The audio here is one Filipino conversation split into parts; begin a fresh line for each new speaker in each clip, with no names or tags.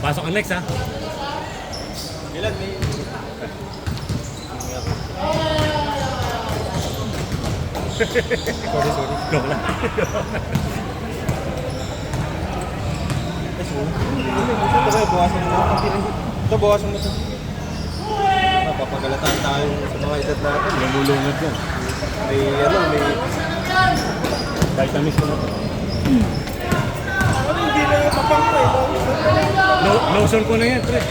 Pasok ang next ha.
Ilan may... sorry.
Joke lang.
Ito, bawasan mo ito. Napapagalataan tayo sa mga edad natin.
Namulungad yan.
May
Kahit na-miss ko na ito.
hindi na mapangko eh.
Lotion ko na yan, pre.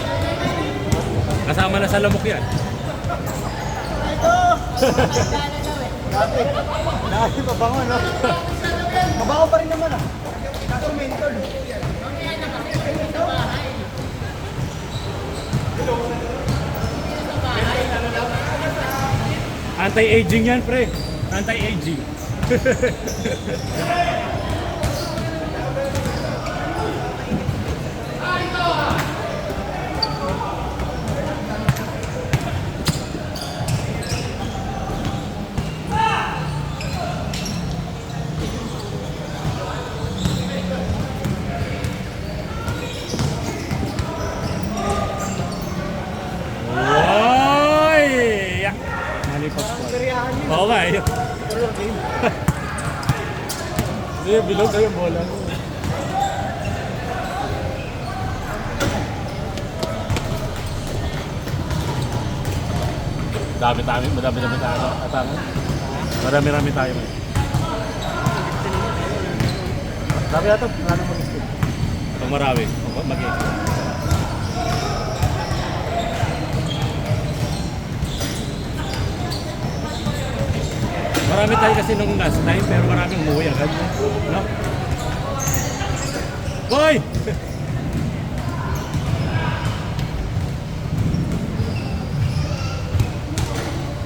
Kasama na sa lamok yan.
Dati mabango, no? Mabango pa rin naman, ah. Kaso mental.
Anti-aging yan, pre. Anti-aging. Oo nga eh. Hindi, bilog na yung bola. Madami tayo. Marami tayo. Dami ata, marami mag-skip. Pag marami, mag-skip. Marami tayo kasi nung last time, pero maraming umuwi agad. No? Boy!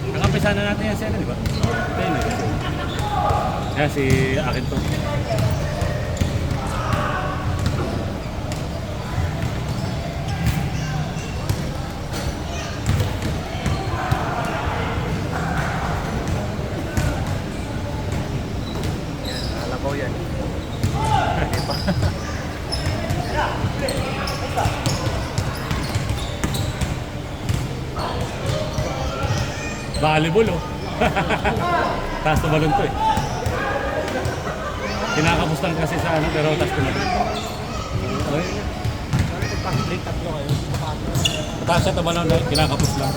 Nakampisa na natin yan siya, di ba? Ito yun eh. Kaya si akin to.
Yan.
Volleyball oh. Taas tumalon to eh. Kinakapos lang kasi sa ano pero taas tumalon. Taas siya tumalon na kinakapos lang.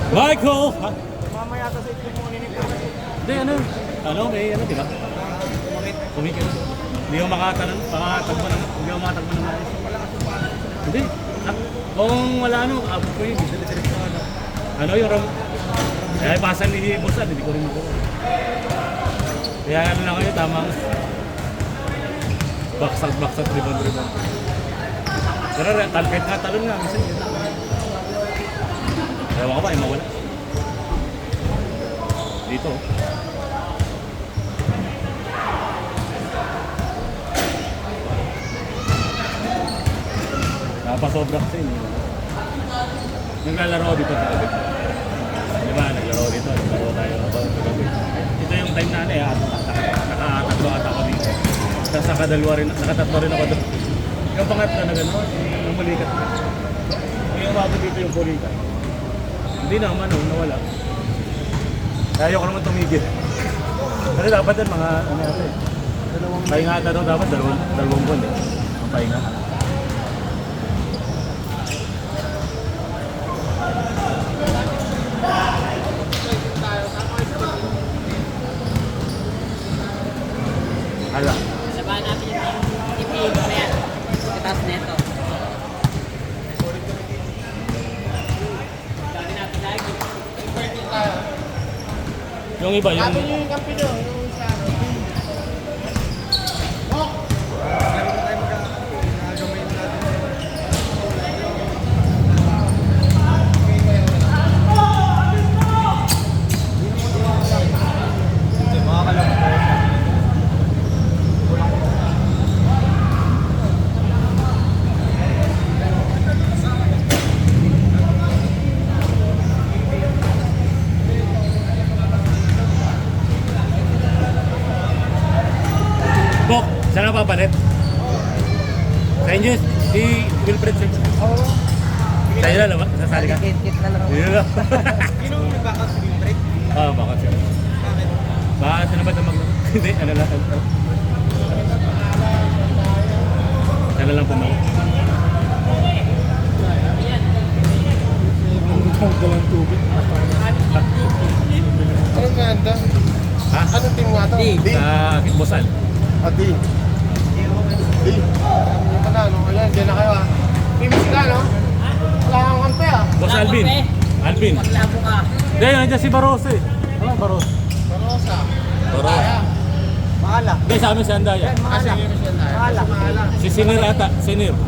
Michael! Ha?
Mama yata sa ito mo ninip.
Hindi, may ano, di ba? Kumikit. Hindi ako makatagpo ng ayos. Hindi. Kung wala abot ko yun, diretso na ano yung ram... Kaya pasan ni Bosan, hindi ko rin makuha. Kaya ano na kayo, tamang baksat, rebound. Pero talpet nga, talon nga, minsan yun. Ewan ko ba, mawala. Dito. Napasobra kasi yun. Naglalaro dito talaga. Di ba, naglaro dito. Naglaro tayo. Ito yung time na nakatatlo ata ako dito. Tapos nakatatlo rin ako doon. Yung pangatlo na gano'n, yung mulikat. Yung umabot dito yung pulikat. Hindi naman, nawala. Kaya ayoko naman tumigil. Kasi dapat yan mga, ano yata eh. Paingatan daw dapat, dalawang buwan eh. Ang painga. Hala.
Sabahan natin yung tipid na yan. Katas neto. Dami natin lagi.
Yung iba, yung...
Ato yung kampi nyo, yung sa ano. Laro na tayo nagagamayin natin. Hindi, makakalaman tayo.
Bok, saan na papalit? Sa inyo, si Wilfred Sim.
Oo.
Sa'yo na naman, sasali ka?
Kit na lang.
Yun lang.
Sino ang nag-backup si Wilfred?
Baka siya.
Bakit?
Baka siya naman na Hindi, ano lang. Siya na lang pumalit.
Dalang tubig.
Anong ganda?
Ha?
Anong team nga to?
Di.
Sa Kitbosan.
Di. Di. Yung panalo. Ayan, dyan na kayo ah. Team sila, no? Wala kang kampe ah.
Boss Alvin. Alvin.
Maglabo ka.
Hindi, nandiyan si Barroso eh. Ano Barroso?
Barosa.
Barroso.
Maala.
Hindi, sa amin si Andaya.
Maala. Maala. Maala.
Si Sinir ata. Sinir.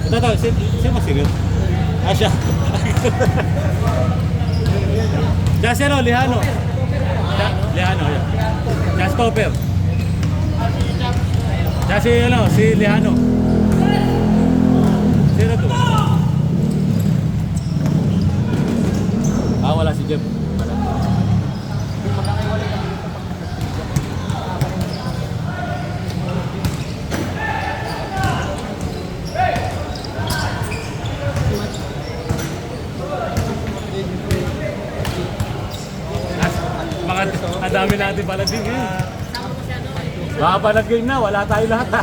Ito ito, sino ba Sinir? Ah, siya. Diyan si ano, Lihano. Lihano, yan. Diyan si Topper. Diyan si, ano, si Lihano. Sino to? Wala si Jeff. Wala. Mga ang dami natin pala din eh. Baka pa nag-game na, wala tayo lahat ha.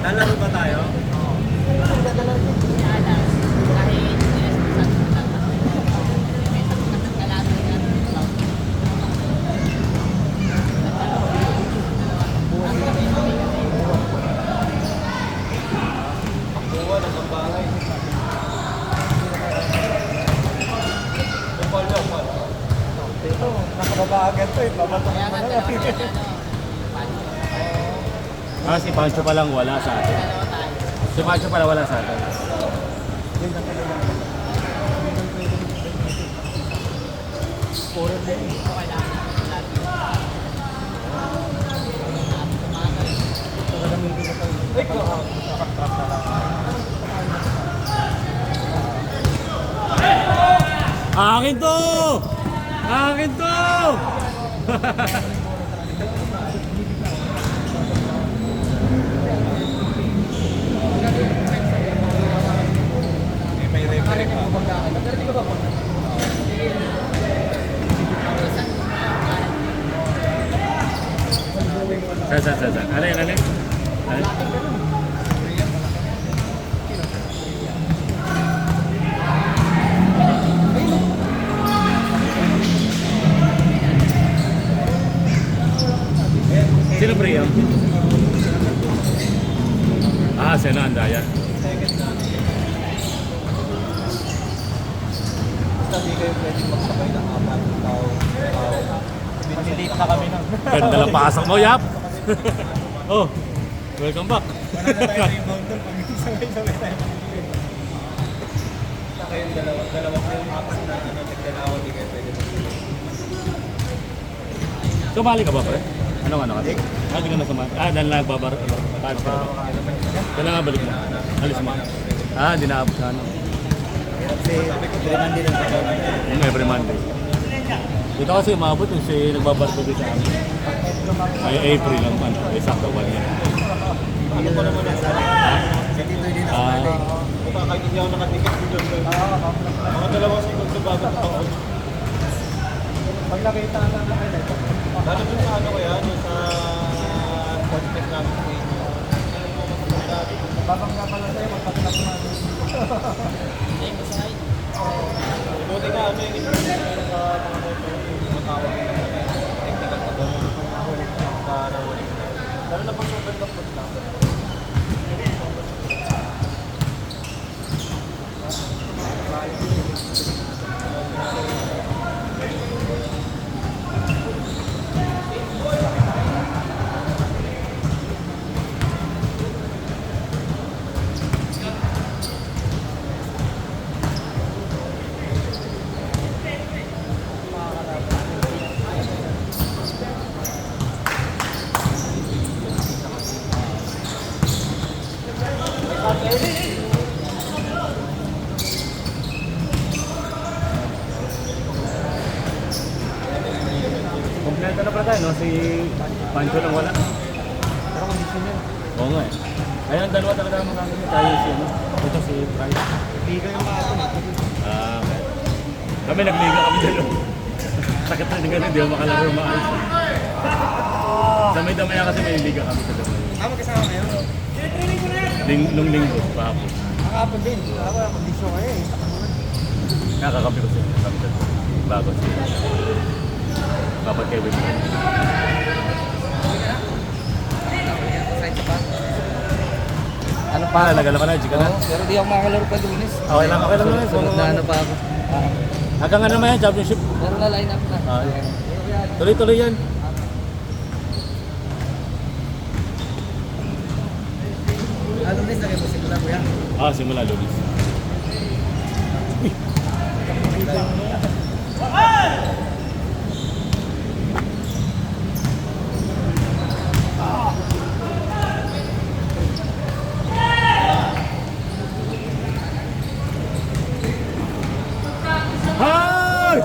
Lalaro ba tayo? Ito, nakababagan to eh. Babatok mo na lang.
Si Pancho pa lang wala sa atin. Si Pancho pala wala sa atin. Akin to! Akin to!
May referee pa.
Saan? Alin? Alin? Sino Priya? Sino Andaya?
Basta di kayo pwedeng magsabay ng apat ng tao. Malilate na kami nun.
Ganda lang pasok mo, Yap! Oh, welcome back!
Wala na tayo rebound doon pag sabay-sabay tayo. Basta kayong dalawa kayong apat na nagdalawa, di kayo pwede magsabay.
Sumali ka ba, pre? Ano ka? Hindi ka na sumali. Dahil nagbabar. Paano ka ba? Kailan nga balik mo? Alis mo? Hindi naabot ka ano.
Kasi every Monday lang tayo.
Yung every Monday. Dito kasi umabot yung si nagbabarko dito sa amin. Ay April lang man. Sakto ba niya?
Ano ko naman nasabi? Kasi dito hindi nasali. Kahit hindi ako nakatiket dito. Mga dalawang segundo bago ito ako. Pag nakita na natin, lalo dun sa ano kaya, dun sa podcast namin sa inyo. Babangga pala tayo, magpatulap na. Buti nga ano yung ipinagin sa mga matawag na technical na doon. Para ulit na. Lalo na pag super top lang.
Kompleto na pala tayo, no? Si si Pancho lang wala.
Pero kondisyon yan.
Oo nga eh. Kaya ang dalawa talaga ang magagamit. Tayo si ano. Ito si Price.
Liga yung kahapon eh.
Okay. Kami nagliga kami dalawa. Sakit na ganun, hindi ako makalaro maayos. Damay-damaya kasi may liga kami sa dalawa.
Magkasama kayo?
Nung linggo, pahapon.
Kahapon din. Kondisyon kayo eh.
Nakakapi ko siya. Kami dalawa. Bago siya. Kapag kay Wim.
Ano
Pa, nagala ka na, G ka na.
Pero di ako makakalaro pa Lunes.
Okay lang Lunes.
Sunod na ano pa ako.
Hanggang ano naman yan, championship.
Pero na line up na.
Tuloy-tuloy yan.
Lunes na kayo mo simula mo yan.
Simula Lunes. Hi!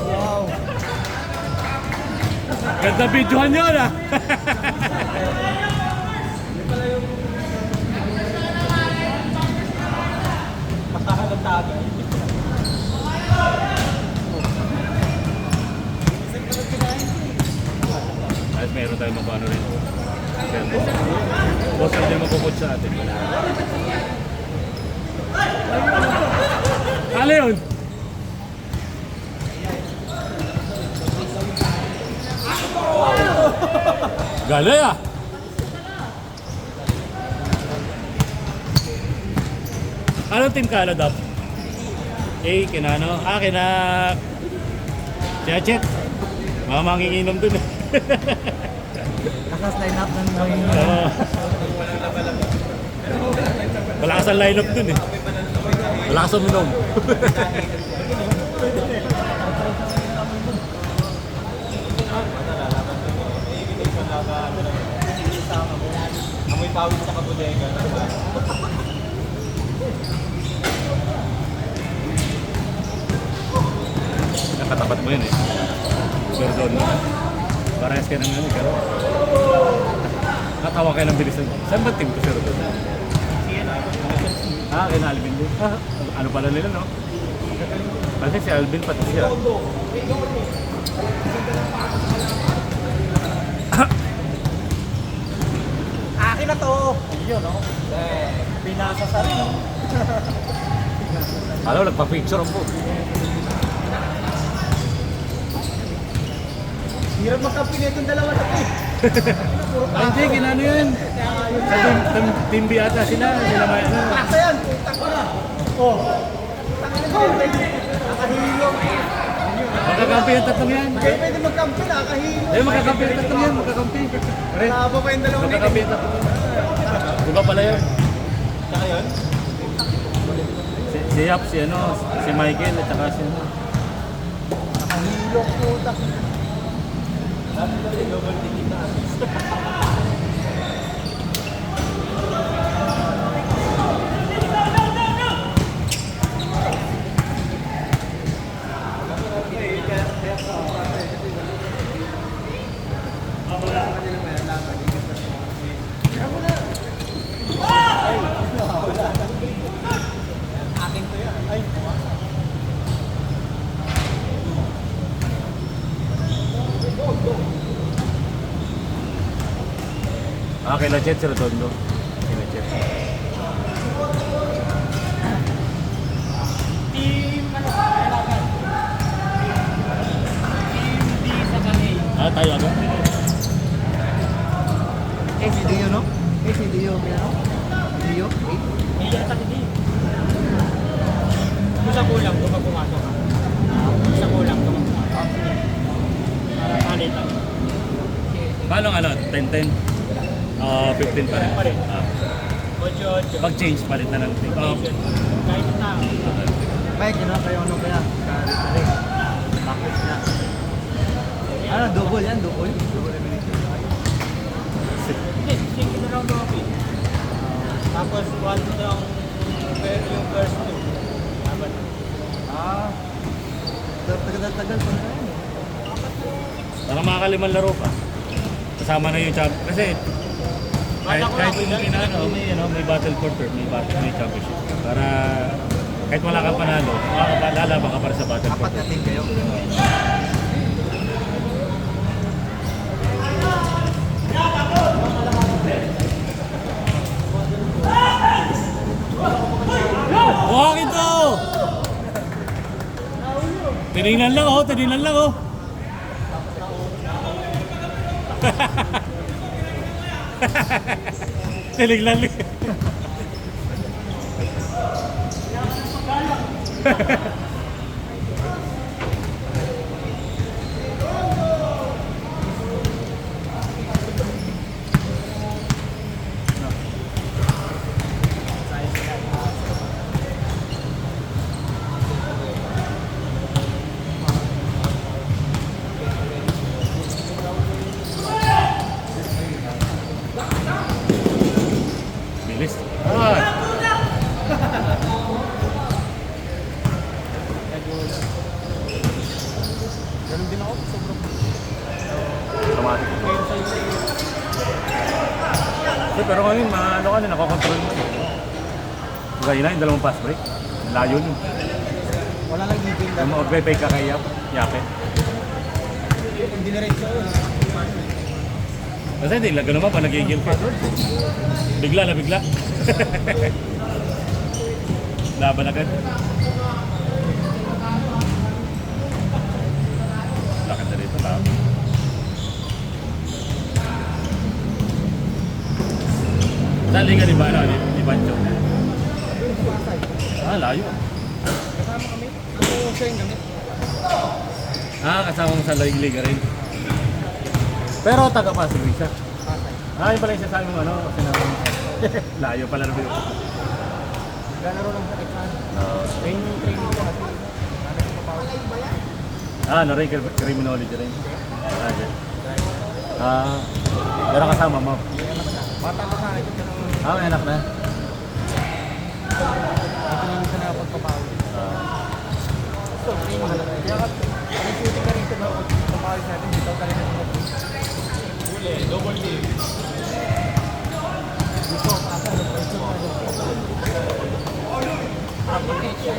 Wow.
Ganda videohan yun ah!
Matahan ang tagay.
Kahit meron tayong magkano rin. Boss, hindi magkukod sa atin. Ano yun? Galay ah! Anong team ka, Dap? Kina ano? Kina... Chet. Mga manginginom dun eh.
Nakas line up ng mga
Malakas ang line-up dun eh. Malakas ang minom.
amoy pawis sa kabudega.
Nakatapat mo yun eh. Sir Don. Parehas ka ng ano, pero... Natawa kayo ng bilisan. Saan ba team ko, Sir Don? Kina Alvin din. Ano pala nila, no? Kasi si Alvin pati siya.
Akin na to! Yun, no? Binasa sa rin.
Alam, nagpa-picture ako.
Hirap magkampi na itong dalawa na to.
Hindi, ginano yun. Sa team B ata sila. Sila may ano.
Paksa yan! Putak ko na! Oh! Nakahilong!
Magkakampi yung tatlong yan.
Kaya pwede magkampi, nakahilong!
Magkakampi yung tatlong yan. Magkakampi. Pare,
Nakaba pa yung dalawang
magkakampi yung tatlong yan. Diba pala yun?
Saka yun?
Si Yap, si ano, si Michael, at saka si ano.
Nakahilong putak. Dati na rin, double ticket na assist. Akin to yan. Ay,
Kila Chet, si Redondo. Kila Chet.
Team, ano, kailangan. Team D sa kanil.
Tayo agad.
si Dio, no? Si Dio, ano? Dio?
Hindi yata hindi. Kung sa kulang, kung pumasok ka. Kung sa kulang, kung pumasok. Para palitan.
Paano ano? 10-10? 15 pa rin.
Pa rin. 8-8.
Pag-change, palit na ng team.
Kahit na.
Mike, yun na kayo ano kaya? Kari. Bakit na? Ano, double yan, double. Double elimination.
Hindi, single na lang doon. Tapos one lang yung first two. Dapat.
Tagal pa na yan.
Parang makakalimang laro pa. kasama na yung champion. Kasi kahit yung pinano, may battle for third, may championship. Para kahit wala kang panalo, lalaban ka para sa battle for
Apat na
third.
team kayo.
Huwag ito! Tinignan lang oh, tinignan lang oh. Tinignan lang. Bilis. Ah.
Ganun din ako, sobrang
Automatic. Pero ngayon, ano ka na, nakokontrol mo. Gaya na yung dalawang pass break. Layo nun.
wala lang gigil
Yung mag-pay ka kay Yape.
Hindi na rin siya yun.
Kasi hindi, laga naman pa nagigil ka. Bigla na bigla. Laban agad. Lakad na rito, laban. Saan liga di ba? Di Pancho? Layo.
Kasama kami. Oo, siya yung gamit.
Kasama mo sa liga rin. Pero taga-Pasig rin siya.
Pasay.
Yun pala yung sasabi mo kasi na layo pala rin yun.
Galaro lang sa Exxon. Training ko kasi. Nanay ko pa
Rin, criminology rin. Dyan. Pero kasama mo.
Bata pa sa akin. Ito ng
May anak na.
ito yung isa na pagpapawi. So, training mahalaga. Kaya ka, ang shooting ka rito na pagpapawi natin. Dito ka rin na huli, double team. Dito, asa, application.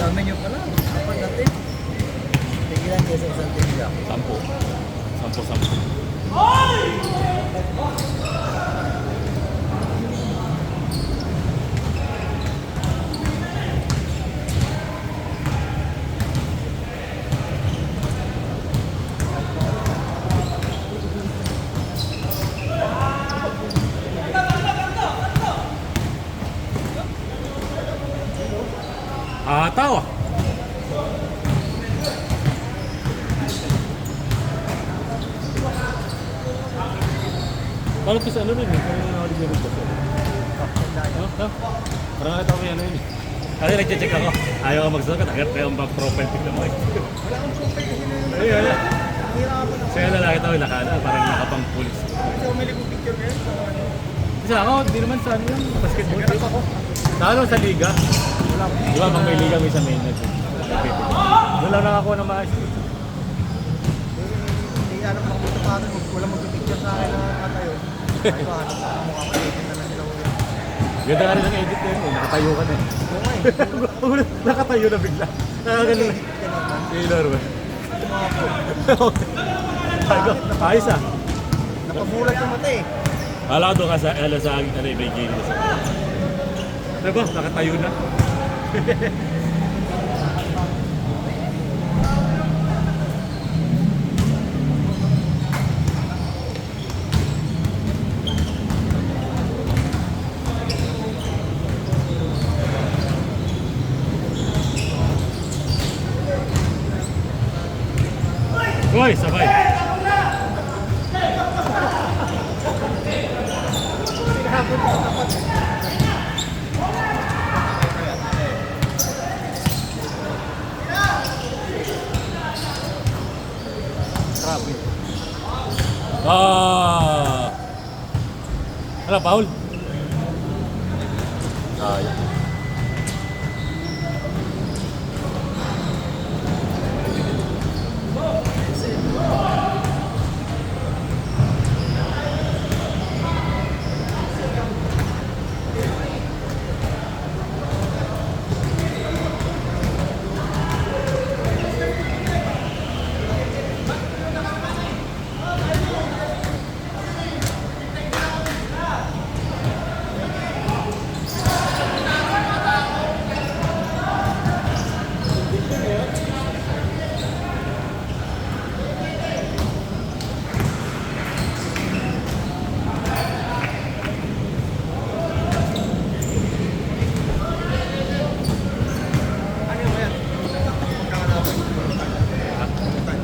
Dami nyo pala. Dapat natin. Tigilan kayo sa isang tigilan.
10. Tawa. Parang kasi ano rin parang nakalimutan rin kasi. Parang nakita ko yan yun. Kasi nag-check ako. Ayaw ka magsukat, agad kayo ang profile pic na mo eh.
Wala akong super kasi na
Ayun, wala.
nahirapan ako.
Kaya na kita ko nakada, parang nakapang pulis.
Kasi umili ko picture ngayon sa ano.
Kasi ako, hindi naman sa ano yung basketball.
Ganap ako.
Sa ano, sa liga.
Wala akong
Di ba, pag may liga, may sa main net. Wala lang ako na maayos.
Hindi alam ako kung paano. Wala mag-picture sa akin na katayo. Ay ba, ano pa mukha ko. Edit na lang nila ulit.
Ganda ka rin ang edit eh. Nakatayo ka na eh.
Oo nga eh.
Nakatayo na bigla. Nakagano na. Taylor ba? Ayos ah.
Napabulat yung mata eh.
Kala ko doon ka sa may game ko sa. Diba? Nakatayo na. Hoy, sabay. Grabe. Ah! Ano, Paul?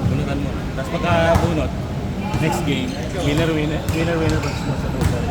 Bunutan mo. Tapos pagka bunot, next game, winner versus mo sa total.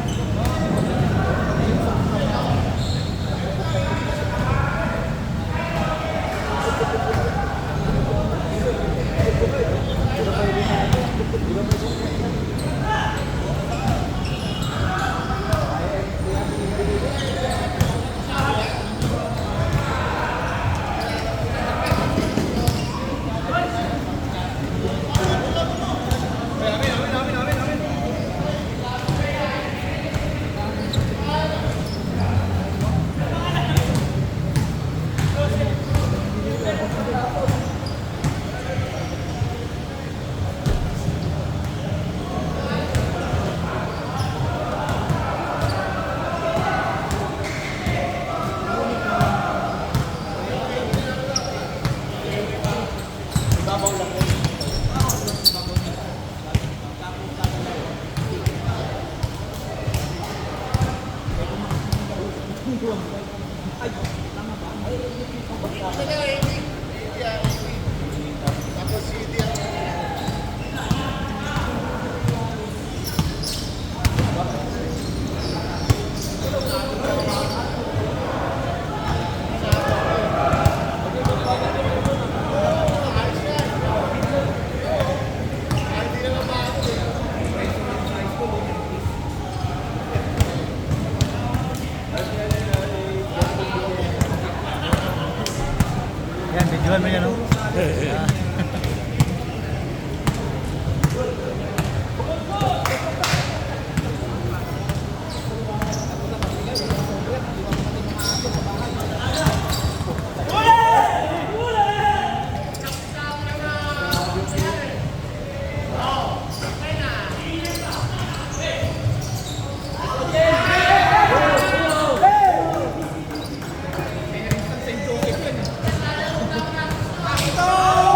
Yan, videoan mo yan, no?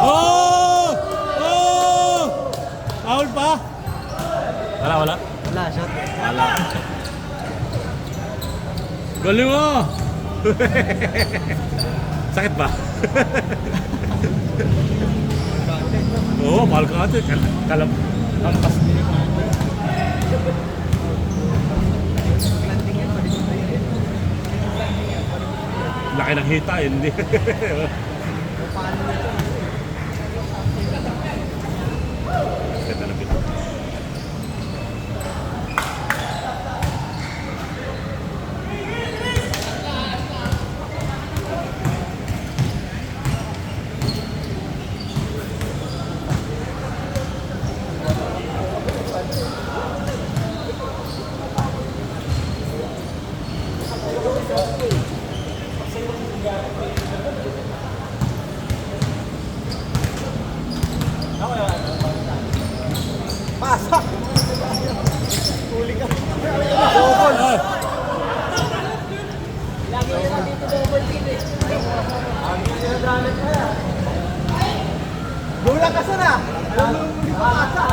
Oh! Oh! Foul pa? Wala.
Wala, shot.
Wala. Galing mo! Sakit ba? Oo, mahal ka nga ito. Kampas. Laki ng hita, hindi. Ganda na pito.
Pasok! Huli ka.
Ay!
Bulang ka sana! Huli pa kasa!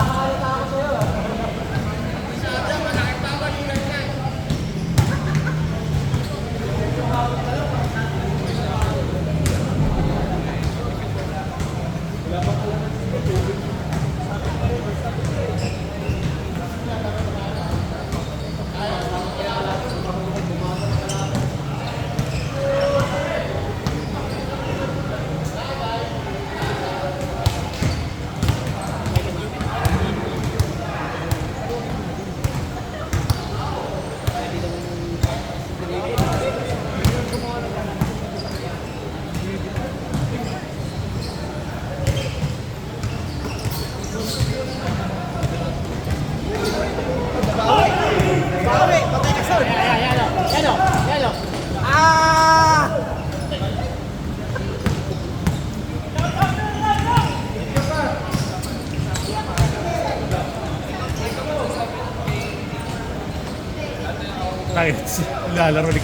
Nuggets. Lalaro ni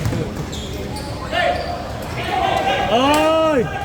Oy!